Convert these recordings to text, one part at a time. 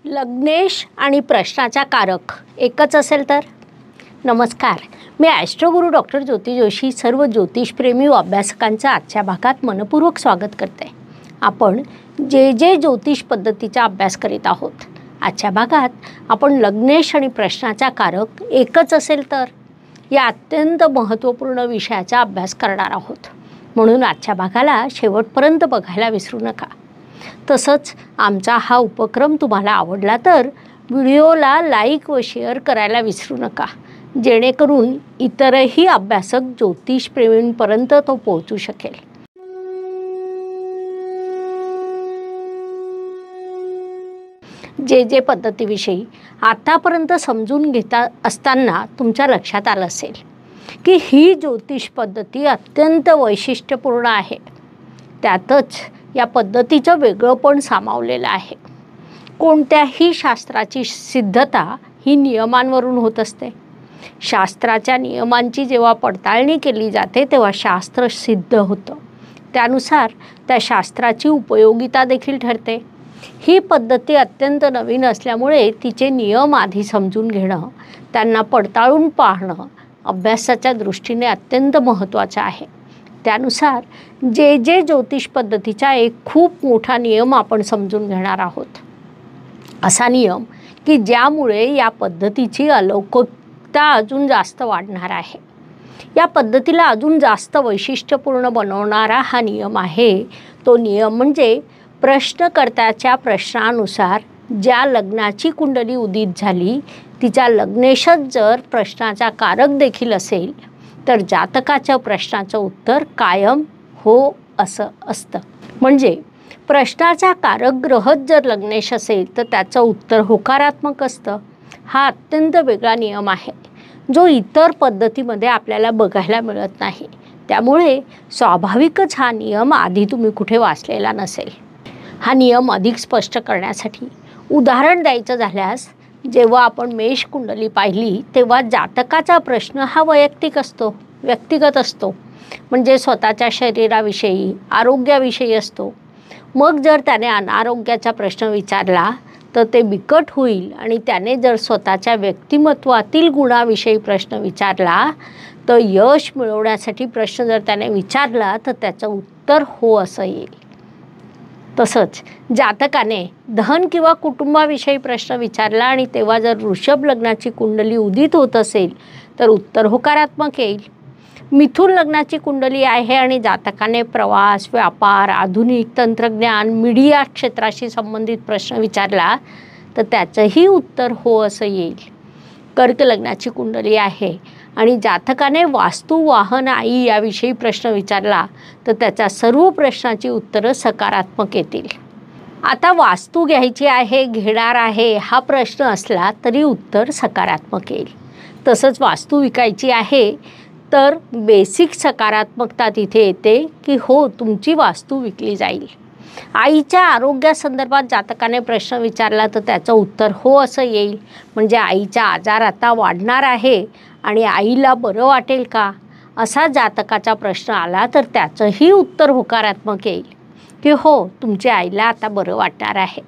लग्नेश आणि प्रश्नाचा कारक एकच असेल तर? नमस्कार, मी ॲस्ट्रोगुरू डॉक्टर ज्योती जोशी सर्व ज्योतिषप्रेमी व अभ्यासकांचं आजच्या भागात मनपूर्वक स्वागत करते. आपण जे ज्योतिष पद्धतीचा अभ्यास करीत आहोत. आजच्या भागात आपण लग्नेश आणि प्रश्नाचा कारक एकच असेल तर या अत्यंत महत्त्वपूर्ण विषयाचा अभ्यास करणार आहोत. म्हणून आजच्या भागाला शेवटपर्यंत बघायला विसरू नका. तसंच आमचा हा उपक्रम तुम्हाला आवडला तर व्हिडिओला लाईक व शेअर करायला विसरू नका, जेणेकरून इतरही अभ्यासक ज्योतिषप्रेमींपर्यंत तो पोहोचू शकेल. जे पद्धतीविषयी आतापर्यंत समजून घेता असताना तुमच्या लक्षात आलं असेल की ही ज्योतिष पद्धती अत्यंत वैशिष्ट्यपूर्ण आहे. त्यातच या पद्धतीचं वेगळंपण सामावलेलं आहे. कोणत्याही शास्त्राची सिद्धता ही नियमांवरून होत असते. शास्त्राच्या नियमांची जेव्हा पडताळणी केली जाते तेव्हा शास्त्र सिद्ध होतं. त्यानुसार त्या शास्त्राची उपयोगिता देखील ठरते. ही पद्धती अत्यंत नवीन असल्यामुळे तिचे नियम आधी समजून घेणं, त्यांना पडताळून पाहणं अभ्यासाच्या दृष्टीने अत्यंत महत्त्वाचं आहे. त्यानुसार जे ज्योतिष पद्धतीचा एक खूप मोठा नियम आपण समजून घेणार आहोत. असा नियम की ज्यामुळे या पद्धतीची अलौकिकता अजून जास्त वाढणार आहे. या पद्धतीला अजून जास्त वैशिष्ट्यपूर्ण बनवणारा हा नियम आहे. तो नियम म्हणजे प्रश्नकर्त्याच्या प्रश्नानुसार ज्या लग्नाची कुंडली उदित झाली तिचा लग्नेशच जर प्रश्नाचा कारक देखील असेल तर जातकाच्या प्रश्नाचं उत्तर कायम हो असं असतं. म्हणजे प्रश्नाचा कारक ग्रहच जर लग्नेश असेल तर त्याचं उत्तर होकारात्मक असतं. हा अत्यंत वेगळा नियम आहे जो इतर पद्धतीमध्ये आपल्याला बघायला मिळत नाही. त्यामुळे स्वाभाविकच हा नियम आधी तुम्ही कुठे वाचलेला नसेल. हा नियम अधिक स्पष्ट करण्यासाठी उदाहरण द्यायचं झाल्यास, जेव्हा आपण मेष कुंडली पाहिली तेव्हा जातकाचा प्रश्न हा वैयक्तिक असतो, व्यक्तिगत असतो. म्हणजे स्वतःच्या शरीराविषयी, आरोग्याविषयी असतो. मग जर त्याने अनारोग्याचा प्रश्न विचारला तर ते बिकट होईल. आणि त्याने जर स्वतःच्या व्यक्तिमत्वातील गुणाविषयी प्रश्न विचारला तर यश मिळवण्यासाठी प्रश्न जर त्याने विचारला तर त्याचं उत्तर हो असं येईल. तसंच जातकाने धन किंवा कुटुंबाविषयी प्रश्न विचारला आणि तेव्हा जर वृषभ लग्नाची कुंडली उदित होत असेल तर उत्तर होकारात्मक येईल. मिथुन लग्नाची कुंडली आहे आणि जातकाने प्रवास, व्यापार, आधुनिक तंत्रज्ञान, मीडिया क्षेत्राशी संबंधित प्रश्न विचारला तर त्याचंही उत्तर हो असं येईल. कर्क लग्नाची कुंडली आहे आणि जातकाने वास्तू, वाहन, आई याविषयी प्रश्न विचारला तर त्याच्या सर्व प्रश्नाची उत्तरं सकारात्मक येतील. आता वास्तू घ्यायची आहे, घेणार आहे हा प्रश्न असला तरी उत्तर सकारात्मक येईल. तसंच वास्तू विकायची आहे तर बेसिक सकारात्मकता तिथे येते की हो तुमची वास्तू विकली जाईल. आईच्या आरोग्यासंदर्भात जातकाने प्रश्न विचारला तर त्याचं उत्तर हो असं येईल. म्हणजे आईचा आजार आता वाढणार आहे आणि आईला बरं वाटेल का असा जातकाचा प्रश्न आला तर त्याचंही उत्तर होकारात्मक येईल की हो तुमच्या आईला आता बरं वाटणार आहे.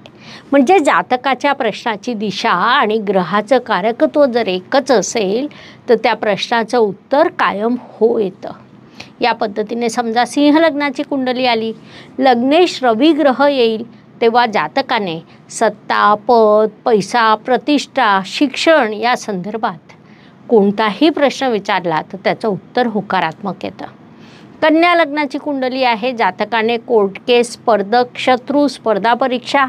म्हणजे जातकाच्या प्रश्नाची दिशा आणि ग्रहाचं कारकत्व जर एकच असेल तर त्या प्रश्नाचं उत्तर कायम हो येतं. या पद्धतीने समजा सिंह लग्नाची कुंडली आली, लग्नेश रवी ग्रह येईल तेव्हा जातकाने सत्ता, पद, पैसा, प्रतिष्ठा, शिक्षण या संदर्भात कोणताही प्रश्न विचारला तर त्याचं उत्तर होकारात्मक येतं. कन्या लग्नाची कुंडली आहे, जातकाने कोर्ट केस, स्पर्धक, शत्रू, स्पर्धा परीक्षा,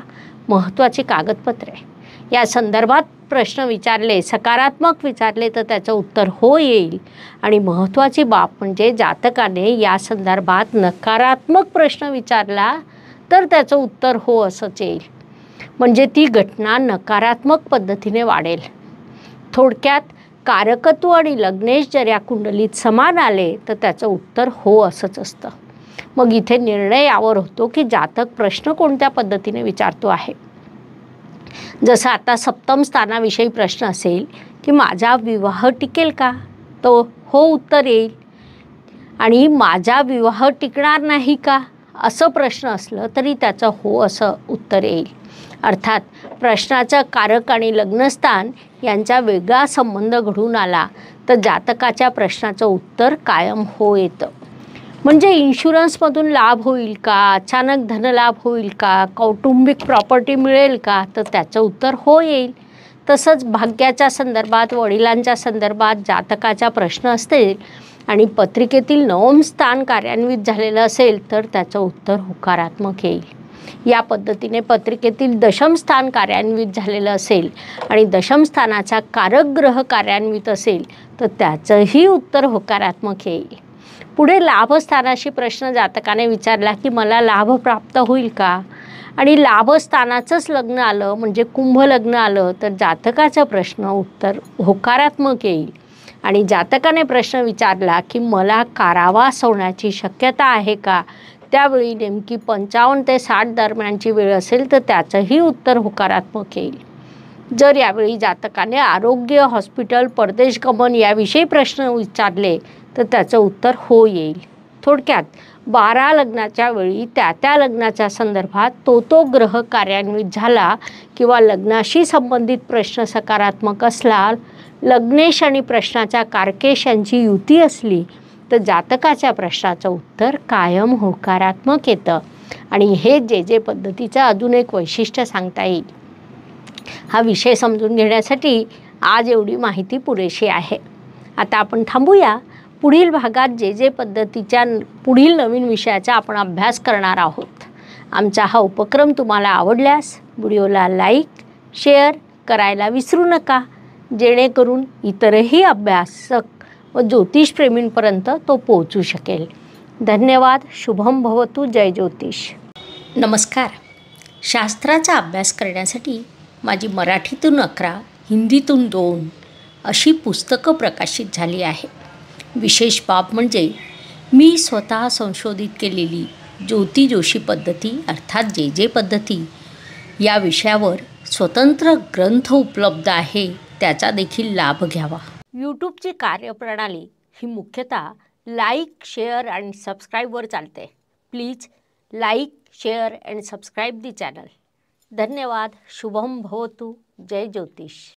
महत्त्वाची कागदपत्रे या संदर्भात प्रश्न विचारले, सकारात्मक विचारले तर त्याचं उत्तर हो येईल. आणि महत्त्वाची बाब म्हणजे जातकाने या संदर्भात नकारात्मक प्रश्न विचारला तर त्याचं उत्तर हो असंच येईल. म्हणजे ती घटना नकारात्मक पद्धतीने वाढेल. थोडक्यात कारकत्व आणि लग्नेश जर या कुंडलीत समान आले तर त्याचं उत्तर हो असंच असतं. मग इथे निर्णय यावर होतो की जातक प्रश्न कोणत्या पद्धतीने विचारतो आहे. जसं आता सप्तम स्थानाविषयी प्रश्न असेल की माझा विवाह टिकेल का, तो हो उत्तर येईल. आणि माझा विवाह टिकणार नाही का असं प्रश्न असलं तरी त्याचं हो असं उत्तर येईल. अर्थात प्रश्नाचा कारक आणि लग्नस्थान यांचा वेगळा संबंध घडून आला तर जातकाच्या प्रश्नाचं उत्तर कायम हो येतं. म्हणजे इन्शुरन्समधून लाभ होईल का, अचानक धनलाभ होईल का, कौटुंबिक प्रॉपर्टी मिळेल का, तर त्याचं उत्तर हो येईल. तसंच भाग्याच्या संदर्भात, वडिलांच्या संदर्भात जातकाचा प्रश्न असेल आणि पत्रिकेतील नवम स्थान कार्यान्वित झालेलं असेल तर त्याचं उत्तर होकारात्मक येईल. या पद्धतीने पत्रिकेतील दशम स्थान कार्यान्वित झालेलं असेल आणि दशम स्थानाचा कारक ग्रह कार्यान्वित असेल तर त्याचंही उत्तर होकारात्मक येईल. पुढे लाभस्थानाशी प्रश्न जातकाने विचारला की मला लाभ प्राप्त होईल का, आणि लाभस्थानाचंच लग्न आलं म्हणजे कुंभ लग्न आलं तर जातकाचा प्रश्न उत्तर होकारात्मक येईल. आणि जातकाने प्रश्न विचारला की मला कारावास होण्याची शक्यता आहे का, त्यावेळी नेमकी 55 ते 60 दरम्यानची वेळ असेल तर त्याचंही उत्तर होकारात्मक येईल. जर यावेळी जातकाने आरोग्य, हॉस्पिटल, परदेश गमन याविषयी प्रश्न विचारले तर त्याचं उत्तर हो येईल. थोडक्यात 12 लग्नाच्या वेळी त्या लग्नाच्या संदर्भात तो ग्रह कार्यान्वित झाला किंवा लग्नाशी संबंधित प्रश्न सकारात्मक असला, लग्नेश आणि प्रश्नाच्या कारकेश यांची युती असली तर जातकाच्या प्रश्नाचं उत्तर कायम होकारात्मक येतं. आणि हे जे पद्धतीचं अजून एक वैशिष्ट्य सांगता येईल. हा विषय समजून घेण्यासाठी आज एवढी माहिती पुरेशी आहे. आता आपण थांबूया. पुढील भागात जे पद्धतीच्या पुढील नवीन विषयाचा आपण अभ्यास करणार आहोत. आमचा हा उपक्रम तुम्हाला आवडल्यास व्हिडिओला लाईक, शेअर करायला विसरू नका, जेणेकरून इतरही अभ्यासक व ज्योतिषप्रेमींपर्यंत तो पोहोचू शकेल. धन्यवाद. शुभम भवतु. जय ज्योतिष. नमस्कार. शास्त्राचा अभ्यास करण्यासाठी माझी मराठीतून 11, हिंदीतून 2 अशी पुस्तकं प्रकाशित झाली आहे. विशेष बाब म्हणजे मी स्वतः संशोधित केलेली ज्योती जोशी पद्धती अर्थात जे पद्धती या विषयावर स्वतंत्र ग्रंथ उपलब्ध आहे, त्याचा देखील लाभ घ्यावा. यूट्यूबची कार्यप्रणाली ही मुख्यतः लाईक, शेअर आणि सबस्क्राईबवर चालते. Please like, share and subscribe the channel. धन्यवाद. शुभम भवतु. जय ज्योतिष.